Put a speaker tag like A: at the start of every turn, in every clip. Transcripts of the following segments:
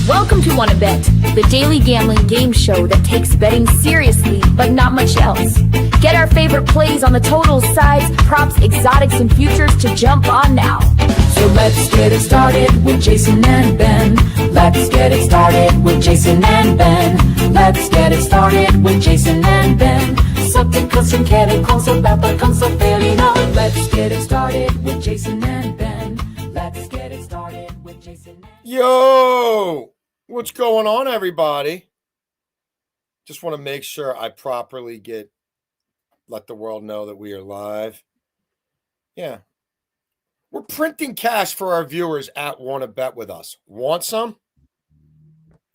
A: Welcome to Wanna Bet, the daily gambling game show that takes betting seriously, but not much else. Get our favorite plays on the totals, sides, props, exotics, and futures to jump on now.
B: So let's get it started with Jason and Ben. Let's get it started with Jason and Ben. Let's get it started with Jason and Ben. Something custom chemicals about the concept fairly known. Let's get it started with Jason and Ben. Let's get it started with Jason and
C: Yo, what's going on, everybody? Just want to make sure I properly let the world know that we are live. Yeah. We're printing cash for our viewers at Wanna Bet with us. Want some?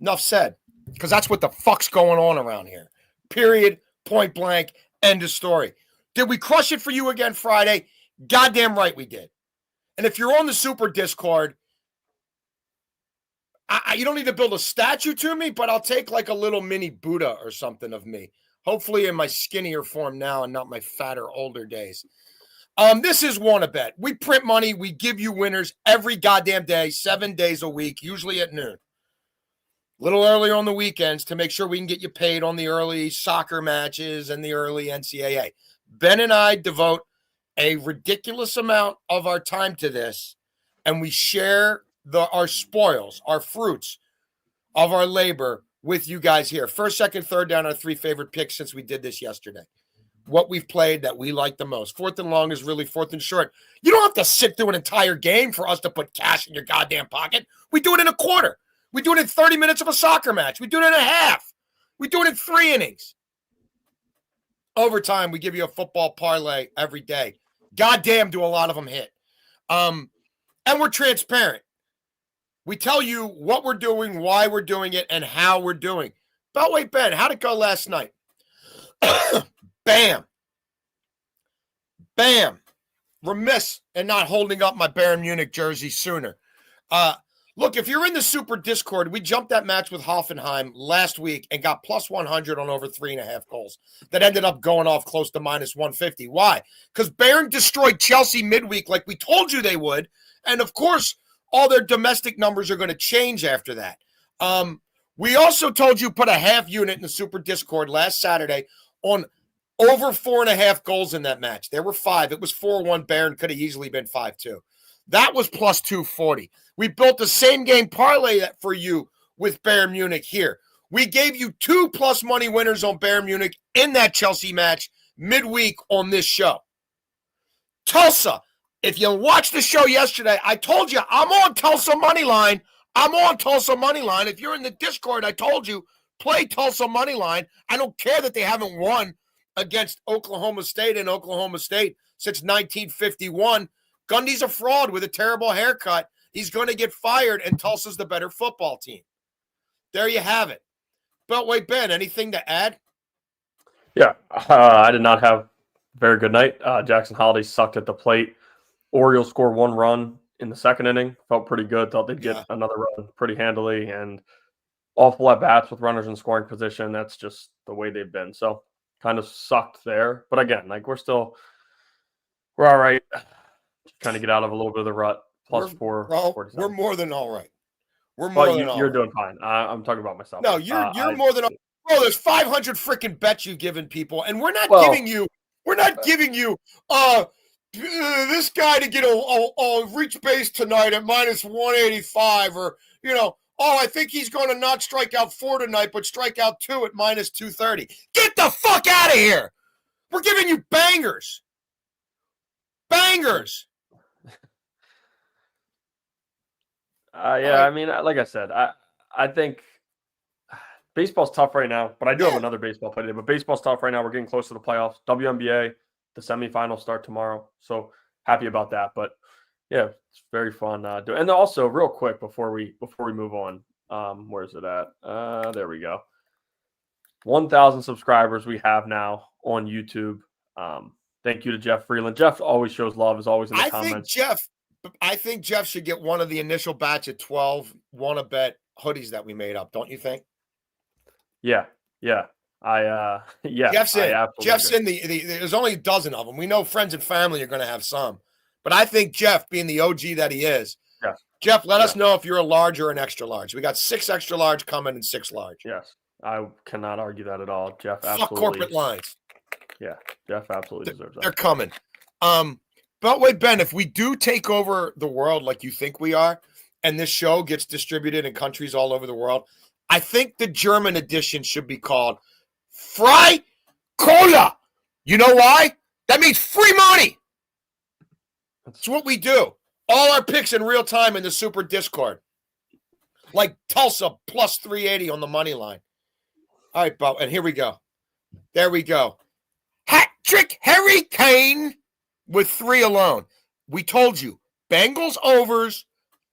C: Enough said. Because that's what the fuck's going on around here. Period. Point blank. End of story. Did we crush it for you again Friday? Goddamn right we did. And if you're on the Super Discord, you don't need to build a statue to me, but I'll take like a little mini Buddha or something of me. Hopefully in my skinnier form now and not my fatter older days. This is Wanna Bet. We print money. We give you winners every goddamn day, 7 days a week, usually at noon. A little earlier on the weekends to make sure we can get you paid on the early soccer matches and the early NCAA. Ben and I devote a ridiculous amount of our time to this, and we share our spoils, our fruits of our labor with you guys here. First, second, third down, our three favorite picks since we did this yesterday. What we've played that we like the most. Fourth and long is really fourth and short. You don't have to sit through an entire game for us to put cash in your goddamn pocket. We do it in a quarter. We do it in 30 minutes of a soccer match. We do it in a half. We do it in 3 innings. Overtime, we give you a football parlay every day. Goddamn, do a lot of them hit. And we're transparent. We tell you what we're doing, why we're doing it, and how we're doing. Beltway Ben, how'd it go last night? Bam. Bam. Remiss in not holding up my Bayern Munich jersey sooner. Look, if you're in the Super Discord, we jumped that match with Hoffenheim last week and got plus 100 on over 3.5 goals. That ended up going off close to minus 150. Why? Because Bayern destroyed Chelsea midweek like we told you they would. And, of course, all their domestic numbers are going to change after that. We also told you put a half unit in the Super Discord last Saturday on over 4.5 goals in that match. There were 5. It was 4-1. Bayern could have easily been 5-2. That was plus 240. We built the same game parlay for you with Bayern Munich here. We gave you 2 plus money winners on Bayern Munich in that Chelsea match midweek on this show. Tulsa. If you watched the show yesterday, I told you I'm on Tulsa money line. I'm on Tulsa money line. If you're in the Discord, I told you play Tulsa money line. I don't care that they haven't won against Oklahoma State and Oklahoma State since 1951. Gundy's a fraud with a terrible haircut. He's going to get fired, and Tulsa's the better football team. There you have it. Beltway Ben, anything to add?
D: Yeah, I did not have a very good night. Jackson Holiday sucked at the plate. Orioles scored 1 run in the second inning. Felt pretty good. Thought they'd get another run pretty handily. And awful at-bats with runners in scoring position. That's just the way they've been. So kind of sucked there. But again, like we're all right. Just trying to get out of a little bit of the rut. Plus 4.
C: We're more than all right. We're more than all right.
D: You're doing fine. I'm talking about myself.
C: No, you're more than all right. Bro, there's 500 freaking bets you've given people, and we're not giving you this guy to get a reach base tonight at minus 185, or I think he's going to not strike out 4 tonight, but strike out 2 at minus 230. Get the fuck out of here! We're giving you bangers. Bangers.
D: Yeah, I mean, like I said, I think baseball's tough right now, but I do have another baseball play today. But baseball's tough right now. We're getting close to the playoffs. WNBA, the semifinals start tomorrow. So happy about that. But yeah, it's very fun. And then also, real quick before we move on, where's it at? There we go. 1,000 subscribers we have now on YouTube. Thank you to Jeff Freeland. Jeff always shows love, is always in the comments.
C: I think Jeff should get one of the initial batch of 12 Wanna Bet hoodies that we made up. Don't you think?
D: Yeah.
C: Jeff's in there's only a dozen of them. We know friends and family are going to have some, but I think Jeff, being the OG that he is, Jeff, let us know if you're a large or an extra large. We got 6 extra large coming and 6 large.
D: Yes, I cannot argue that at all. Jeff,
C: Fuck
D: absolutely.
C: corporate lines.
D: Yeah, Jeff absolutely deserves
C: They're
D: that.
C: coming. Beltway Ben, if we do take over the world like you think we are, and this show gets distributed in countries all over the world, I think the German edition should be called Frei Cola. You know why? That means free money. That's what we do. All our picks in real time in the Super Discord. Like Tulsa plus 380 on the money line. All right, Bo, and here we go. There we go. Hat trick Harry Kane with 3 alone. We told you, Bengals overs,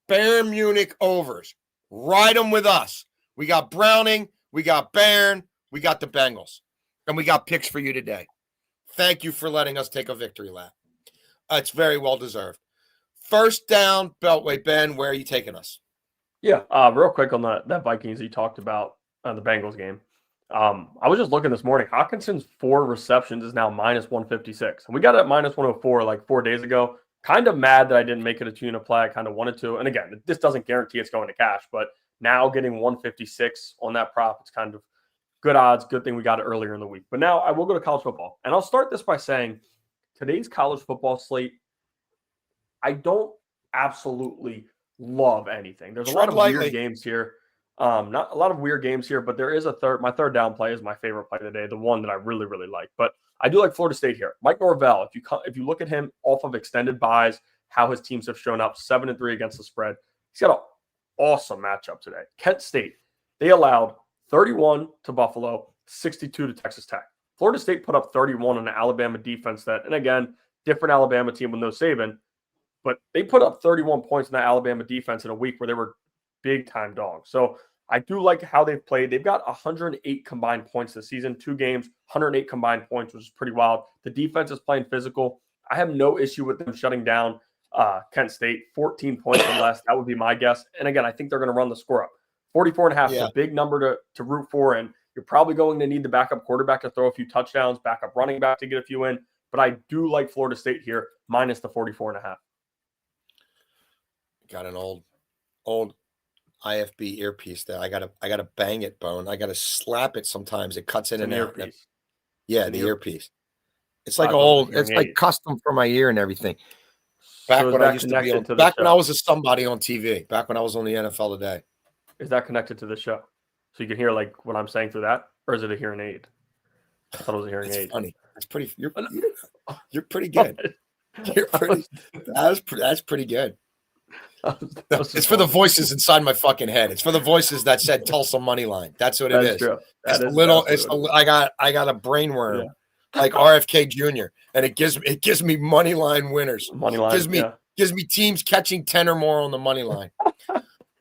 C: Bayern Munich overs. Ride them with us. We got Browning, we got Bayern, we got the Bengals. And we got picks for you today. Thank you for letting us take a victory lap. It's very well deserved. First down, Beltway Ben, where are you taking us?
D: Yeah, real quick on that Vikings you talked about the Bengals game. I was just looking this morning. Hawkinson's 4 receptions is now minus 156. And we got it at minus 104 like 4 days ago. Kind of mad that I didn't make it a 2-unit play. I kind of wanted to. And again, this doesn't guarantee it's going to cash, but now getting 156 on that prop, it's kind of good odds. Good thing we got it earlier in the week. But now I will go to college football. And I'll start this by saying today's college football slate, I don't absolutely love anything. There's a lot of weird games here. Not a lot of weird games here, but there is my third down play is my favorite play today, the one that I really, really like. But I do like Florida State here. Mike Norvell, if you look at him off of extended buys, how his teams have shown up, 7-3 against the spread. He's got an awesome matchup today. Kent State, they allowed 31 to Buffalo, 62 to Texas Tech. Florida State put up 31 on an Alabama defense and again, different Alabama team with no Saban, but they put up 31 points in that Alabama defense in a week where they were big-time dogs. So I do like how they've played. They've got 108 combined points this season, 2 games, 108 combined points, which is pretty wild. The defense is playing physical. I have no issue with them shutting down Kent State, 14 points or less. That would be my guess. And again, I think they're going to run the score up. 44.5 is a big number to root for, and you're probably going to need the backup quarterback to throw a few touchdowns, backup running back to get a few in. But I do like Florida State here, minus the 44.5.
C: Got an old IFB earpiece there. I gotta bang it, Bone. I gotta slap it sometimes. It cuts in and out. Yeah, the earpiece. It's like old. It's like custom for my ear and everything. Back when I used to be on. Back when I was somebody on TV. Back when I was on the NFL Today.
D: Is that connected to the show? So you can hear like what I'm saying through that, or is it a hearing aid? I thought it was a hearing aid.
C: Funny. It's pretty. You're pretty good. You're pretty. That's pretty good. It's for the voices inside my fucking head. It's for the voices that said Tulsa money line. That's what it is.
D: True.
C: I got a brain worm like RFK Jr. and it gives me money line winners.
D: Money line
C: gives me teams catching 10 or more on the money line.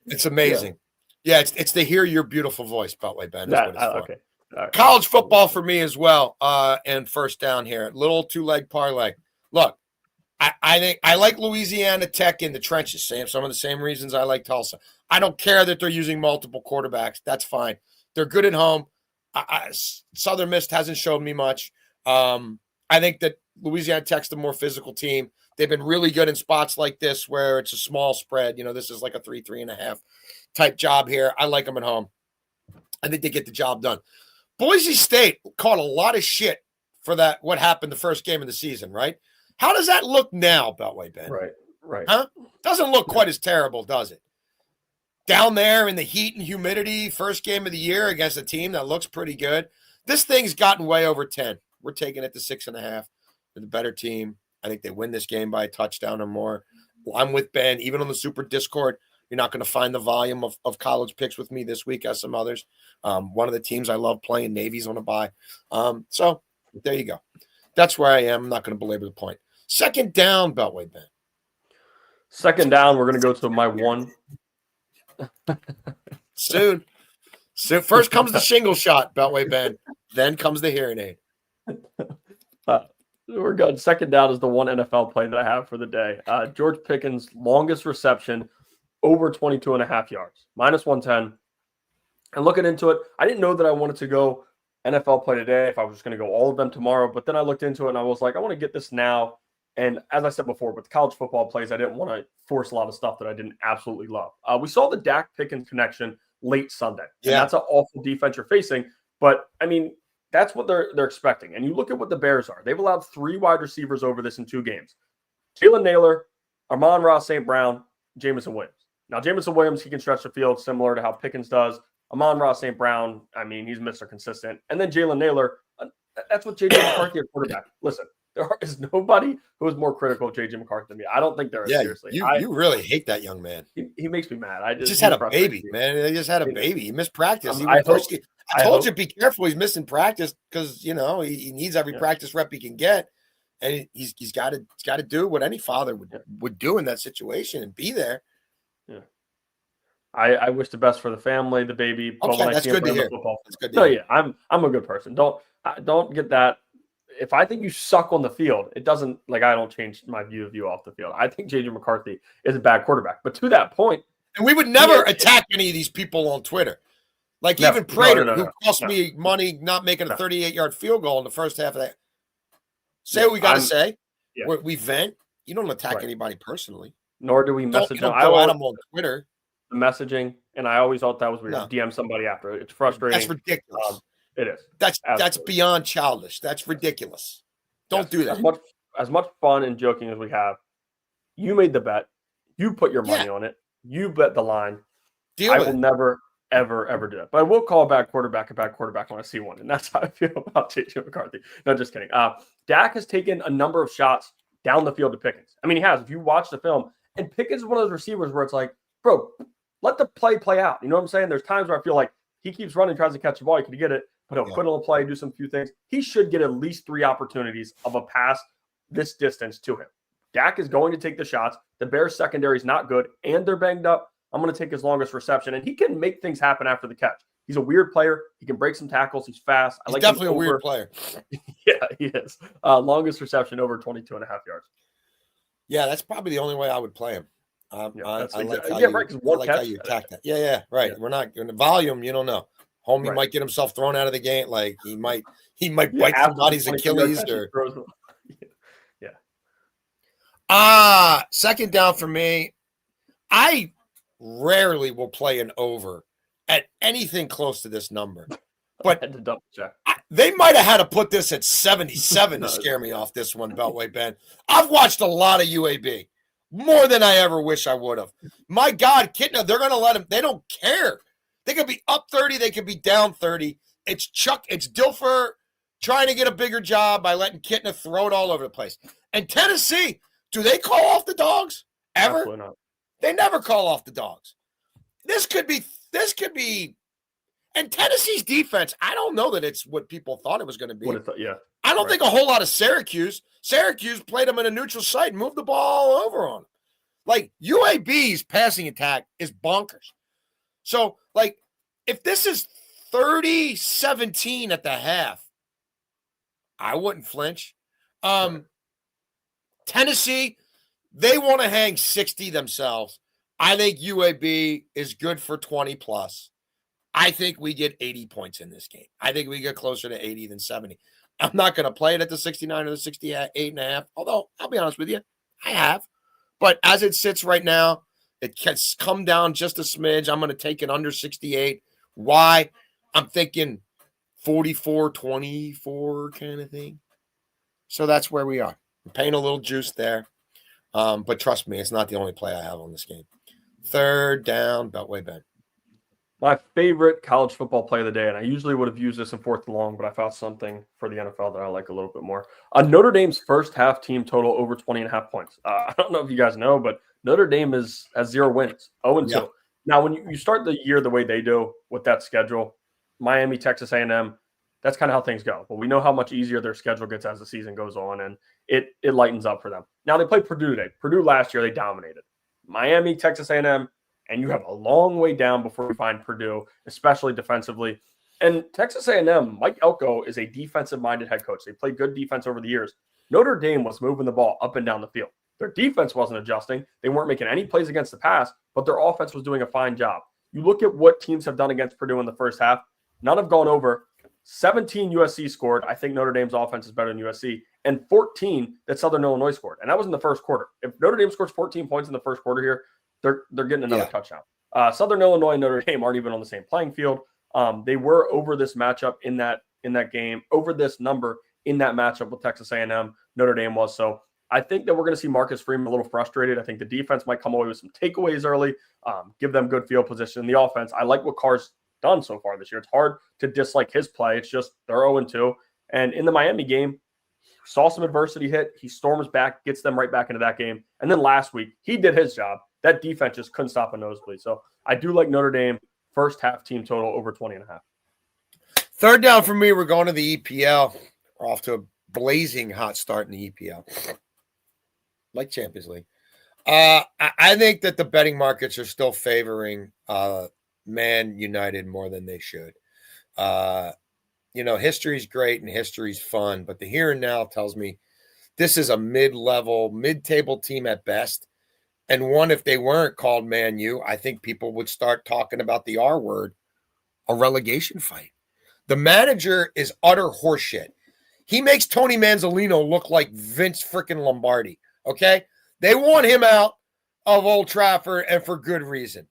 C: It's amazing. Yeah, it's to hear your beautiful voice, Beltway Ben. That's what it's for.
D: Okay. Right.
C: College football for me as well. And first down here, little 2-leg parlay. Look. I think I like Louisiana Tech in the trenches. Some of the same reasons I like Tulsa. I don't care that they're using multiple quarterbacks. That's fine. They're good at home. Southern Miss hasn't showed me much. I think that Louisiana Tech's the more physical team. They've been really good in spots like this where it's a small spread. This is like a 3.5 type job here. I like them at home. I think they get the job done. Boise State caught a lot of shit for what happened the first game of the season, right? How does that look now, Beltway Ben?
D: Right.
C: Huh? Doesn't look quite as terrible, does it? Down there in the heat and humidity, first game of the year against a team that looks pretty good. This thing's gotten way over 10. We're taking it to 6.5. They're the better team. I think they win this game by a touchdown or more. I'm with Ben. Even on the Super Discord, you're not going to find the volume of college picks with me this week as some others. One of the teams I love playing, Navy's on a bye. So there you go. That's where I am. I'm not going to belabor the point. Second down, Beltway Ben.
D: Second down, we're going to go to my one.
C: Soon. First comes the shingle shot, Beltway Ben. Then comes the hearing aid.
D: We're good. Second down is the one NFL play that I have for the day. George Pickens' longest reception, over 22.5 yards, minus 110. And looking into it, I didn't know that I wanted to go NFL play today if I was just going to go all of them tomorrow. But then I looked into it and I was like, I want to get this now And as I said before, with college football plays, I didn't want to force a lot of stuff that I didn't absolutely love. We saw the Dak Pickens connection late Sunday. And that's an awful defense you're facing. But, I mean, that's what they're expecting. And you look at what the Bears are. They've allowed 3 wide receivers over this in 2 games. Jalen Naylor, Amon-Ra St. Brown, Jameson Williams. Now, Jameson Williams, he can stretch the field similar to how Pickens does. Amon-Ra St. Brown, I mean, he's Mr. Consistent. And then Jalen Naylor, that's what J.J. McCarthy at quarterback. Listen, there is nobody who is more critical of J.J. McCarthy than me. I don't think there is, seriously.
C: You really hate that young man.
D: He makes me mad.
C: He just had a baby, man. He just had a baby. He missed practice. I told you, be careful. He's missing practice because, you know, he needs every practice rep he can get. And he's got to do what any father would do in that situation and be there.
D: Yeah. I wish the best for the family, the baby.
C: Okay, that's good to hear.
D: That's good to hear. Yeah, I'm a good person. Don't get that. If I think you suck on the field, it doesn't, like, I don't change my view of you off the field. I think J.J. McCarthy is a bad quarterback. But to that point,
C: and we would never attack any of these people on Twitter. Like even Prater, who cost me money not making a 38-yard field goal in the first half of that. Say what we got to say. Yeah. We vent. You don't attack anybody personally.
D: Nor do we message them.
C: I go at them on Twitter.
D: The messaging, and I always thought that was weird. No. DM somebody after. It's frustrating.
C: That's ridiculous.
D: It is.
C: That's beyond childish. That's ridiculous. Don't do that.
D: As much fun and joking as we have, you made the bet. You put your money on it. You bet the line. I will never, ever do it. But I will call a bad quarterback when I see one. And that's how I feel about J.J. McCarthy. No, just kidding. Dak has taken a number of shots down the field to Pickens. I mean, he has. If you watch the film, and Pickens is one of those receivers where it's like, bro, let the play out. You know what I'm saying? There's times where I feel like he keeps running, tries to catch the ball. He could get it, but he'll quit on the play, do some few things. He should get at least 3 opportunities of a pass this distance to him. Dak is going to take the shots. The Bears secondary is not good, and they're banged up. I'm going to take his longest reception, and he can make things happen after the catch. He's a weird player. He can break some tackles. He's fast.
C: He's definitely a weird player.
D: Yeah, he is. Longest reception over 22.5 yards.
C: Yeah, that's probably the only way I would play him. I like how you attack that. Yeah, right. Yeah. We're not in the volume. You don't know. Homie might get himself thrown out of the game. Like he might bite somebody's Achilles or. Second down for me. I rarely will play an over at anything close to this number, but
D: I had to double check.
C: They might have had to put this at 77 to scare me off this one, Beltway Ben. I've watched a lot of UAB. More than I ever wish I would have. My God, Kitna, they're going to let him. They don't care. They could be up 30. They could be down 30. It's Dilfer trying to get a bigger job by letting Kitna throw it all over the place. And Tennessee, do they call off the dogs ever?
D: Absolutely not.
C: They never call off the dogs. This could be, and Tennessee's defense, I don't know that it's what people thought it was going to be. I don't think a whole lot of Syracuse played them in a neutral site and moved the ball over on them. Like, UAB's passing attack is bonkers. So, like, if this is 30-17 at the half, I wouldn't flinch. Tennessee, they want to hang 60 themselves. I think UAB is good for 20+. I think we get 80 points in this game. I think we get closer to 80 than 70. I'm not going to play it at the 69 or the 68.5, although I'll be honest with you, I have. But as it sits right now, it can come down just a smidge. I'm going to take it under 68. Why? I'm thinking 44-24 kind of thing. So that's where we are. I'm paying a little juice there. But trust me, it's not the only play I have on this game. Third down, Beltway Ben.
D: My favorite college football play of the day, and I usually would have used this in fourth and long, but I found something for the NFL that I like a little bit more. Notre Dame's first half team total over 20.5 points. I don't know if you guys know, but Notre Dame has 0 wins, 0-2. Yeah. Now, when you start the year the way they do with that schedule, Miami, Texas A&M, that's kind of how things go. But we know how much easier their schedule gets as the season goes on, and it lightens up for them. Now, they play Purdue today. Purdue last year, they dominated. Miami, Texas A&M, and you have a long way down before you find Purdue, especially defensively. And Texas A&M, Mike Elko is a defensive-minded head coach. They played good defense over the years. Notre Dame was moving the ball up and down the field. Their defense wasn't adjusting. They weren't making any plays against the pass, but their offense was doing a fine job. You look at what teams have done against Purdue in the first half, none have gone over. 17 USC scored. I think Notre Dame's offense is better than USC. and 14 that Southern Illinois scored. And that was in the first quarter. If Notre Dame scores 14 points in the first quarter here, they're getting another touchdown. Southern Illinois and Notre Dame aren't even on the same playing field. They were over this matchup in that game, over this number in that matchup with Texas A&M. Notre Dame was. So I think that we're going to see Marcus Freeman a little frustrated. I think the defense might come away with some takeaways early, give them good field position. The offense, I like what Carr's done so far this year. It's hard to dislike his play. It's just they're 0-2. And in the Miami game, saw some adversity hit. He storms back, gets them right back into that game. And then last week, he did his job. That defense just couldn't stop a nosebleed. So I do like Notre Dame first half team total over 20.5.
C: Third down for me, we're going to the EPL. We're off to a blazing hot start in the EPL. Like Champions League. I think that the betting markets are still favoring Man United more than they should. History's great and history's fun, but the here and now tells me this is a mid-level, mid-table team at best. And one, if they weren't called Man U, I think people would start talking about the R word, a relegation fight. The manager is utter horseshit. He makes Tony Manzolino look like Vince freaking Lombardi, okay? They want him out of Old Trafford, and for good reason.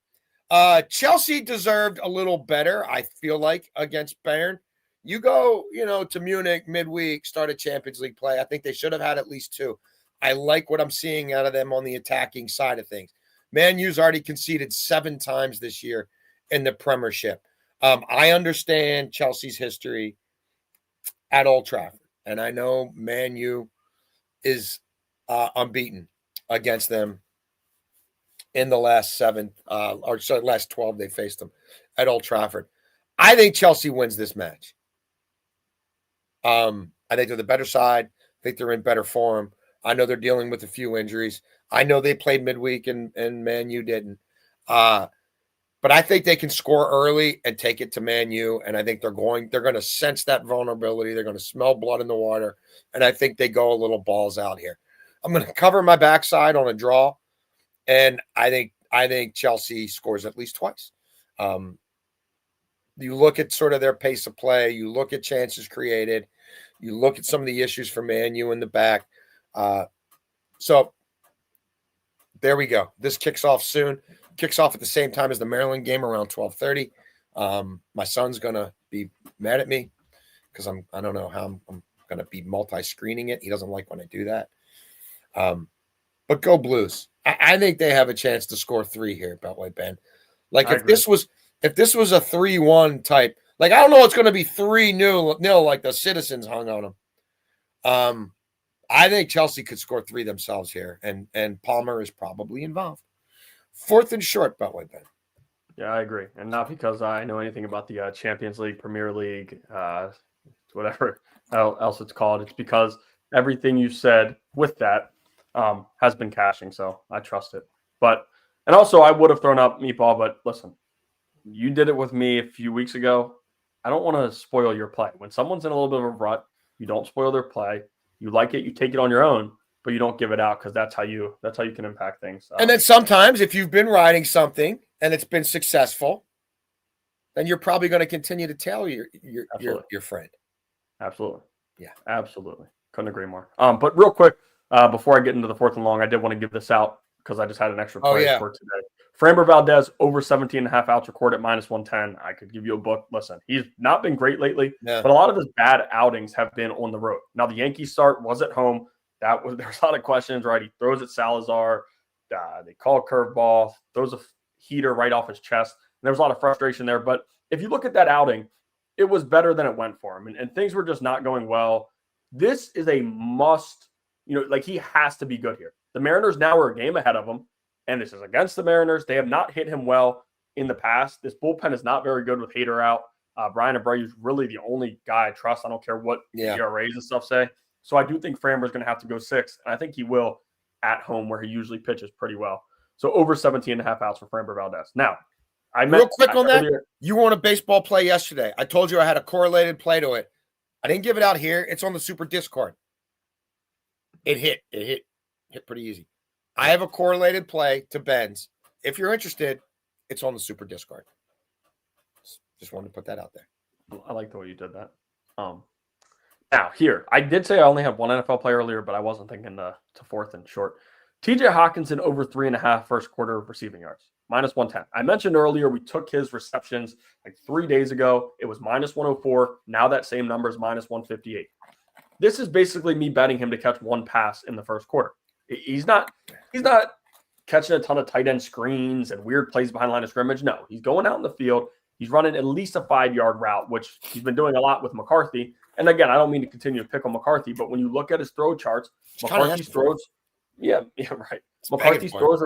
C: Chelsea deserved a little better, I feel like, against Bayern. You go, to Munich midweek, start a Champions League play. I think they should have had at least 2. I like what I'm seeing out of them on the attacking side of things. Man U's already conceded 7 times this year in the Premiership. I understand Chelsea's history at Old Trafford, and I know Man U is unbeaten against them in the last 12 they faced them at Old Trafford. I think Chelsea wins this match. I think they're the better side. I think they're in better form. I know they're dealing with a few injuries. I know they played midweek and Man U didn't. But I think they can score early and take it to Man U. And I think they're going to sense that vulnerability. They're going to smell blood in the water. And I think they go a little balls out here. I'm going to cover my backside on a draw. And I think Chelsea scores at least twice. You look at sort of their pace of play. You look at chances created. You look at some of the issues for Man U in the back. So there we go. This kicks off soon. Kicks off at the same time as the Maryland game around 12:30. My son's going to be mad at me because I don't know how I'm going to be multi-screening it. He doesn't like when I do that. But go Blues. I think they have a chance to score 3 here, Beltway Ben. Like if this was a 3-1 type, like I don't know, it's going to be 3-0 like the Citizens hung on them. I think Chelsea could score 3 themselves here, and Palmer is probably involved. 4th and short, Beltway Ben.
D: Yeah, I agree, and not because I know anything about the Champions League, Premier League, whatever else it's called. It's because everything you said with that has been cashing, so I trust it. And also I would have thrown up Meatball, but listen, you did it with me a few weeks ago. I don't want to spoil your play. When someone's in a little bit of a rut, you don't spoil their play. You like it, you take it on your own, but you don't give it out because that's how you can impact things.
C: And then sometimes if you've been riding something and it's been successful, then you're probably going to continue to tell your friend.
D: Absolutely.
C: Yeah. Absolutely.
D: Couldn't agree more. But real quick, before I get into the 4th and long, I did want to give this out because I just had an extra play for today. Framber Valdez over 17.5 outs recorded at -110. I could give you a book. Listen, he's not been great lately, but a lot of his bad outings have been on the road. Now, the Yankees start was at home. There's a lot of questions, right? He throws at Salazar. They call a curveball, throws a heater right off his chest. And there was a lot of frustration there. But if you look at that outing, it was better than it went for him. And things were just not going well. This is a must, he has to be good here. The Mariners now are a game ahead of him. And this is against the Mariners. They have not hit him well in the past. This bullpen is not very good with Hader out. Brian Abreu is really the only guy I trust. I don't care what ERAs and stuff say. So I do think Framber is going to have to go 6. And I think he will at home where he usually pitches pretty well. So over 17.5 outs for Framber Valdez. Now,
C: real quick on that, you were on a baseball play yesterday. I told you I had a correlated play to it. I didn't give it out here. It's on the Super Discord. It hit pretty easy. I have a correlated play to Ben's. If you're interested, it's on the Super Discord. Just wanted to put that out there.
D: I like the way you did that. Now, here, I did say I only had one NFL player earlier, but I wasn't thinking to fourth and short. TJ Hawkinson over 3.5 first quarter receiving yards, minus 110. I mentioned earlier we took his receptions like 3 days ago. It was minus 104. Now that same number is minus 158. This is basically me betting him to catch one pass in the first quarter. He's not catching a ton of tight end screens and weird plays behind line of scrimmage. No, he's going out in the field. He's running at least a 5-yard route, which he's been doing a lot with McCarthy. And again, I don't mean to continue to pick on McCarthy, but when you look at his throw charts, McCarthy's throws, yeah, right. McCarthy's throws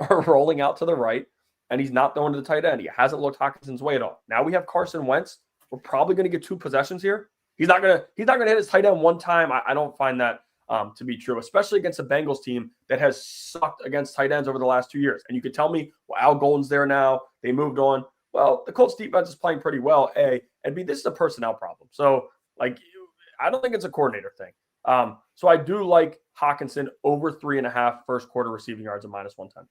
D: are rolling out to the right, and he's not throwing to the tight end. He hasn't looked Hawkinson's way at all. Now we have Carson Wentz. We're probably going to get 2 possessions here. He's not gonna hit his tight end one time. I don't find that to be true, especially against a Bengals team that has sucked against tight ends over the last 2 years. And you could tell me, well, Al Golden's there now. They moved on. Well, the Colts defense is playing pretty well, A, and B, this is a personnel problem. So, I don't think it's a coordinator thing. So I do like Hawkinson over 3.5 first quarter receiving yards at minus 110.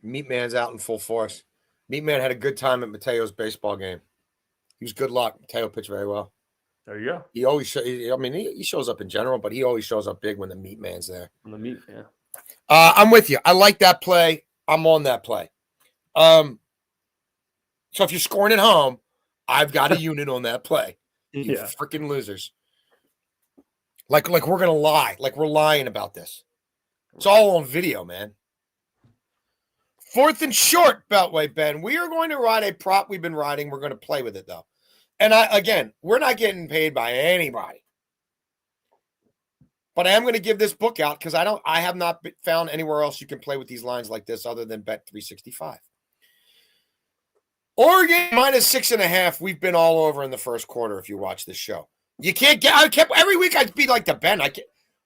C: Meat Man's out in full force. Meat Man had a good time at Mateo's baseball game. He was good luck. Mateo pitched very well.
D: There you go.
C: He always he shows up in general, but he always shows up big when the Meat Man's there.
D: On the meat, yeah.
C: I'm with you. I like that play. I'm on that play. So if you're scoring at home, I've got a unit on that play. You freaking losers. Like we're gonna lie. Like we're lying about this. It's all on video, man. 4th and short, Beltway Ben. We are going to ride a prop we've been riding. We're going to play with it though. And we're not getting paid by anybody. But I am going to give this book out because I have not found anywhere else you can play with these lines like this other than Bet365. Oregon minus 6.5. We've been all over in the first quarter. If you watch this show, you can't get. Every week I'd be like the Ben.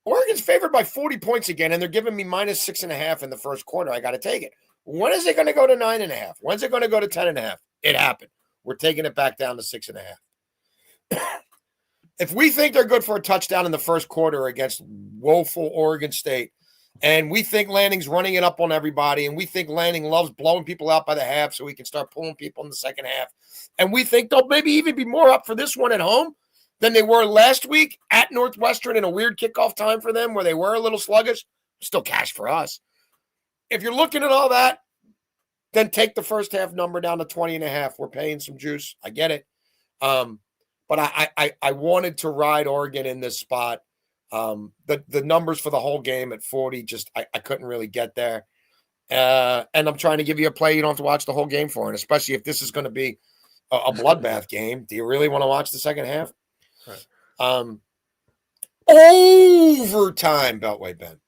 C: Oregon's favored by 40 points again, and they're giving me minus 6.5 in the first quarter. I got to take it. When is it going to go to 9.5? When's it going to go to 10.5? It happened. We're taking it back down to 6.5. If we think they're good for a touchdown in the first quarter against woeful Oregon State, and we think Lanning's running it up on everybody, and we think Lanning loves blowing people out by the half so he can start pulling people in the second half, and we think they'll maybe even be more up for this one at home than they were last week at Northwestern in a weird kickoff time for them where they were a little sluggish, still cash for us. If you're looking at all that, then take the first half number down to 20.5. We're paying some juice. I get it. But I wanted to ride Oregon in this spot. The numbers for the whole game at 40, I couldn't really get there. And I'm trying to give you a play you don't have to watch the whole game for. And especially if this is going to be a bloodbath game, do you really want to watch the second half? Right. Overtime, Beltway Ben.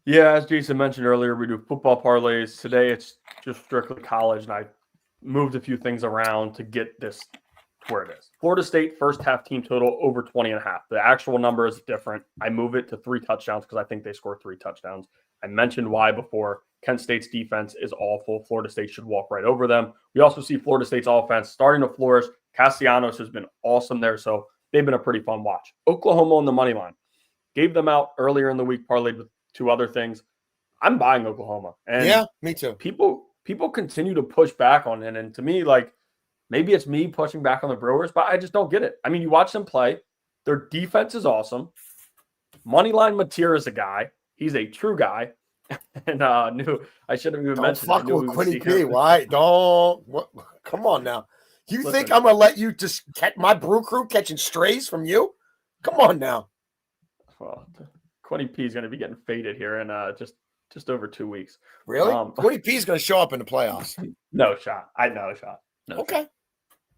D: Yeah, as Jason mentioned earlier, we do football parlays. Today it's just strictly college, and I moved a few things around to get this where it is. Florida State first half team total over 20.5. The actual number is different. I move it to 3 touchdowns because I think they score 3 touchdowns. I mentioned why before. Kent State's defense is awful. Florida State should walk right over them. We also see Florida State's offense starting to flourish. Castellanos has been awesome there, so they've been a pretty fun watch. Oklahoma on the money line. Gave them out earlier in the week, parlayed with 2 other things. I'm buying Oklahoma. And
C: yeah, me too.
D: People continue to push back on it. And to me, maybe it's me pushing back on the Brewers, but I just don't get it. I mean, you watch them play. Their defense is awesome. Moneyline Mateer is a guy. He's a true guy. And I shouldn't even mention.
C: Don't fuck with Quinny P. Why? Don't. Come on now. You think I'm going to let you just catch my brew crew catching strays from you? Come on now.
D: Well, Quinny P is going to be getting faded here in just over 2 weeks.
C: Really? Quinny P is going to show up in the playoffs.
D: No shot. I know a shot. No
C: okay.
D: Shot.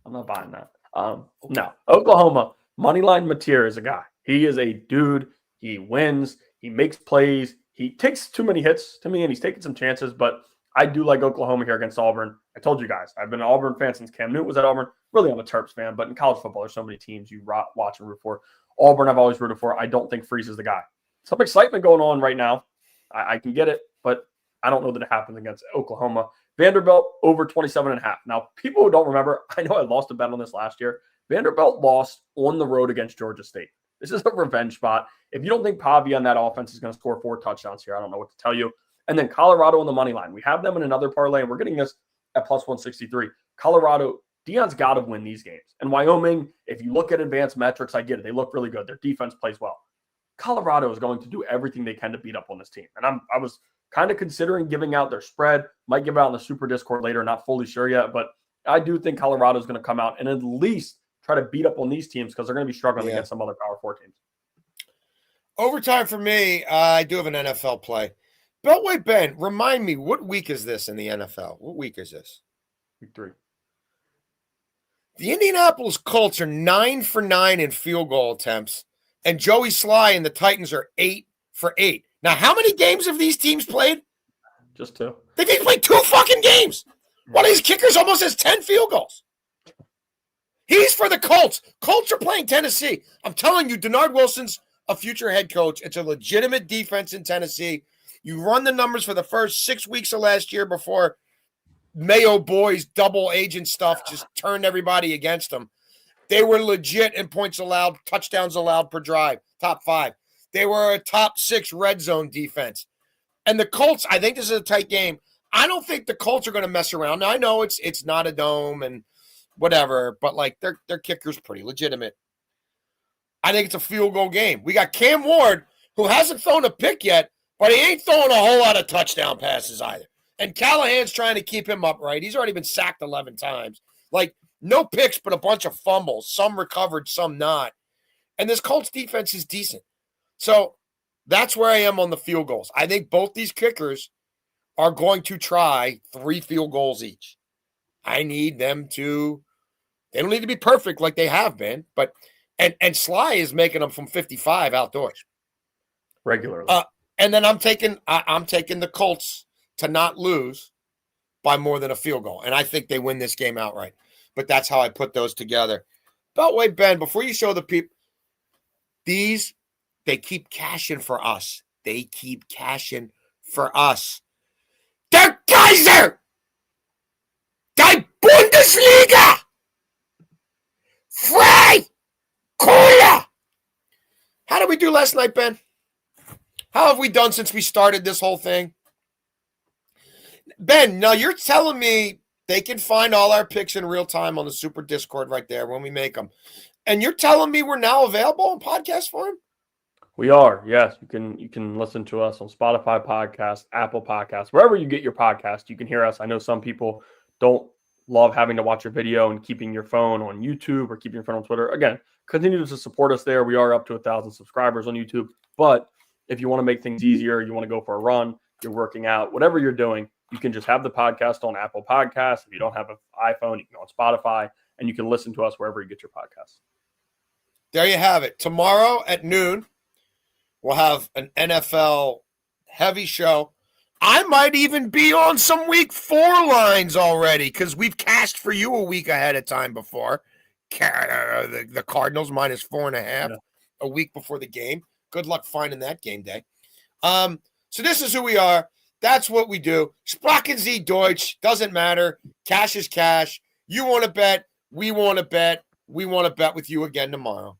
D: I'm not buying that. No. Oklahoma, Moneyline Mateer is a guy. He is a dude. He wins. He makes plays. He takes too many hits to me, and he's taking some chances, but I do like Oklahoma here against Auburn. I told you guys, I've been an Auburn fan since Cam Newton was at Auburn. Really, I'm a Terps fan, but in college football, there's so many teams you watch and root for. Auburn, I've always rooted for. I don't think Freeze is the guy. Some excitement going on right now. I can get it, but I don't know that it happens against Oklahoma. Vanderbilt over 27.5. Now, people who don't remember, I know I lost a bet on this last year. Vanderbilt lost on the road against Georgia State. This is a revenge spot. If you don't think Pavia on that offense is going to score 4 touchdowns here, I don't know what to tell you. And then Colorado on the money line. We have them in another parlay, and we're getting this at plus 163. Colorado Deion's got to win these games. And Wyoming, if you look at advanced metrics, I get it. They look really good. Their defense plays well. Colorado is going to do everything they can to beat up on this team. And I was kind of considering giving out their spread. Might give it out in the Super Discord later. Not fully sure yet. But I do think Colorado is going to come out and at least try to beat up on these teams because they're going to be struggling against some other Power 4 teams.
C: Overtime for me, I do have an NFL play. Beltway Ben, remind me, what week is this in the NFL? What week is this?
D: Week 3.
C: The Indianapolis Colts are 9 for 9 in field goal attempts, and Joey Sly and the Titans are 8 for 8. Now, how many games have these teams played?
D: Just 2.
C: They've each played 2 fucking games. One of these kickers almost has 10 field goals. He's for the Colts. Colts are playing Tennessee. I'm telling you, Denard Wilson's a future head coach. It's a legitimate defense in Tennessee. You run the numbers for the first 6 weeks of last year before Mayo boys double agent stuff just turned everybody against them. They were legit in points allowed, touchdowns allowed per drive, top 5. They were a top 6 red zone defense. And the Colts, I think this is a tight game. I don't think the Colts are going to mess around. Now, I know it's not a dome and whatever, but like their kicker's pretty legitimate. I think it's a field goal game. We got Cam Ward, who hasn't thrown a pick yet, but he ain't throwing a whole lot of touchdown passes either. And Callahan's trying to keep him upright. He's already been sacked 11 times. Like, no picks, but a bunch of fumbles. Some recovered, some not. And this Colts defense is decent. So that's where I am on the field goals. I think both these kickers are going to try 3 field goals each. I need them to – they don't need to be perfect like they have been, but – and Sly is making them from 55 outdoors.
D: Regularly.
C: And then I'm taking the Colts to not lose by more than a field goal. And I think they win this game outright. But that's how I put those together. Beltway Ben, before you show the people, these, they keep cashing for us. They keep cashing for us. Der Kaiser! Die Bundesliga! Frei! Cola! How did we do last night, Ben? How have we done since we started this whole thing? Ben, now you're telling me they can find all our picks in real time on the Super Discord right there when we make them. And you're telling me we're now available in podcast form?
D: We are, yes. You can listen to us on Spotify Podcast, Apple Podcasts, wherever you get your podcast. You can hear us. I know some people don't love having to watch a video and keeping your phone on YouTube or keeping your phone on Twitter. Again, continue to support us there. We are up to 1,000 subscribers on YouTube. But if you want to make things easier, you want to go for a run, you're working out, whatever you're doing, you can just have the podcast on Apple Podcasts. If you don't have an iPhone, you can go on Spotify, and you can listen to us wherever you get your podcasts.
C: There you have it. Tomorrow at noon, we'll have an NFL heavy show. I might even be on some week 4 lines already because we've cashed for you a week ahead of time before. The Cardinals minus 4.5 a week before the game. Good luck finding that game day. So this is who we are. That's what we do. Sprachen Sie Deutsch. Doesn't matter. Cash is cash. You want to bet. We want to bet. We want to bet with you again tomorrow.